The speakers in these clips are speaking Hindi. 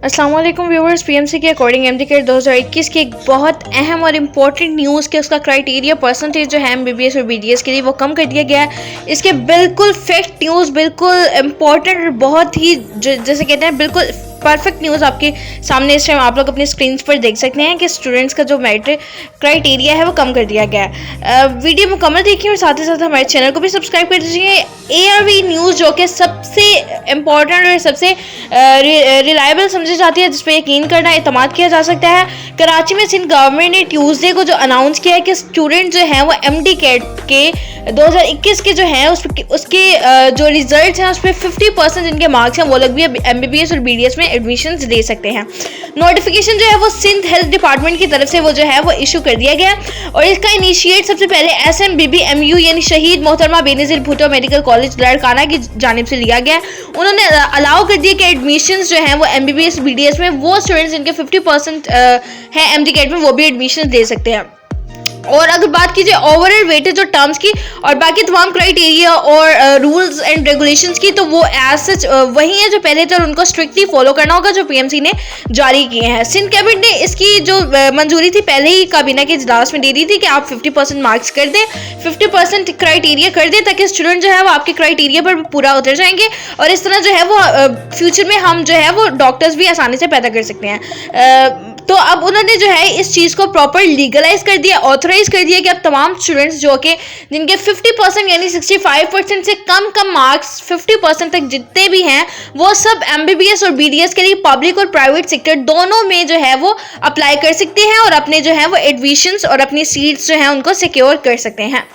अस्सलाम वालेकुम व्यूवर्स, पीएमसी के अकॉर्डिंग एमडीकेट 2021 की एक बहुत अहम और इम्पॉर्टेंट न्यूज़ के उसका क्राइटेरिया परसेंटेज जो है एमबीबीएस और बीडीएस के लिए वो कम कर दिया गया है। इसके बिल्कुल फैक्ट न्यूज़, बिल्कुल इम्पॉर्टेंट और बहुत ही जैसे कहते हैं बिल्कुल परफेक्ट न्यूज़ आपके सामने इस टाइम आप लोग अपनी स्क्रीन पर देख सकते हैं कि स्टूडेंट्स का जो मेरिट क्राइटेरिया है वो कम कर दिया गया है। वीडियो मुकम्मल देखिए और साथ ही साथ हमारे चैनल को भी सब्सक्राइब कर दीजिए। ARV न्यूज़ जो कि सबसे इम्पॉर्टेंट और सबसे रिलायबल समझी जाती है, जिस पर यकीन करना एतमाद किया जा सकता है। कराची में सिंध गवर्नमेंट ने ट्यूसडे को जो अनाउंस किया है कि स्टूडेंट जो हैं वो MDCAT के 2021 के जो हैं उसके जो रिजल्ट हैं उस पर 50% जिनके मार्क्स हैं वो लोग भी MBBS और BDS में एडमिशन ले सकते हैं। नोटिफिकेशन जो है वो सिंध हेल्थ डिपार्टमेंट की तरफ से वो जो है वो इशू कर दिया गया और इसका इनिशिएट सबसे पहले SMBBMU यानी शहीद मोहतरमा बेनज़ीर भुट्टो मेडिकल कॉलेज लाड़काना की जानिब से लिया गया। उन्होंने अलाउ कर दिया कि एडमिशन जो हैं वो MBBS BDS में वो स्टूडेंट्स जिनके 50% है MDCAT में वो भी एडमिशन दे सकते हैं। और अगर बात कीजिए ओवरऑल वेटेज और टर्म्स की और बाकी तमाम क्राइटेरिया और रूल्स एंड रेगुलेशंस की, तो वो एज सच वही है जो पहले थे और उनको स्ट्रिक्टली फॉलो करना होगा जो PMC ने जारी किए हैं। सिंध कैबिनेट ने इसकी जो मंजूरी थी पहले ही काबीना के इजलास में दे दी थी कि आप 50% मार्क्स कर दें, 50% क्राइटेरिया कर दें ताकि स्टूडेंट जो है वो आपके क्राइटेरिया पर पूरा उतर जाएंगे और इस तरह जो है वो फ्यूचर में हम जो है वो डॉक्टर्स भी आसानी से पैदा कर सकते हैं। तो अब उन्होंने जो है इस चीज़ को प्रॉपर लीगलाइज कर दिया, ऑथराइज कर दिया कि अब तमाम स्टूडेंट्स जो कि जिनके 50% यानी 65% से कम मार्क्स 50% तक जितने भी हैं वो सब MBBS और BDS के लिए पब्लिक और प्राइवेट सेक्टर दोनों में जो है वो अप्लाई कर सकते हैं और अपने जो है वो एडमिशन्स और अपनी सीट्स जो हैं उनको सिक्योर कर सकते हैं।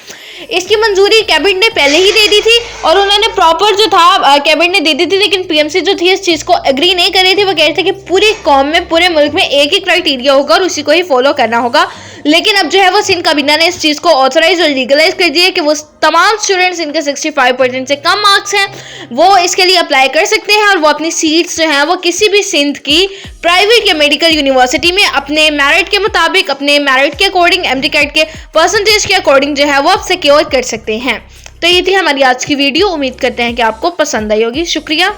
इसकी मंजूरी कैबिनेट ने पहले ही दे दी थी और उन्होंने प्रॉपर जो था कैबिनेट ने दे दी थी, लेकिन PMC जो थी इस चीज़ को एग्री नहीं कर रही थी। वो कह रहे थे कि पूरी कौम में पूरे मुल्क में एक ही क्राइटेरिया होगा और उसी को ही फॉलो करना होगा। लेकिन अब जो है वो सिंध काबीना ने इस चीज़ को ऑथराइज और लीगलाइज कर दिया कि वो तमाम स्टूडेंट्स इनके 65% से कम मार्क्स हैं वो इसके लिए अप्लाई कर सकते हैं और वो अपनी सीट्स जो हैं वो किसी भी सिंध की प्राइवेट या मेडिकल यूनिवर्सिटी में अपने मेरिट के मुताबिक, अपने मेरिट के अकॉर्डिंग, MDCAT के परसेंटेज के अकॉर्डिंग जो है वो आप सिक्योर कर सकते हैं। तो ये थी हमारी आज की वीडियो। उम्मीद करते हैं कि आपको पसंद आई होगी। शुक्रिया।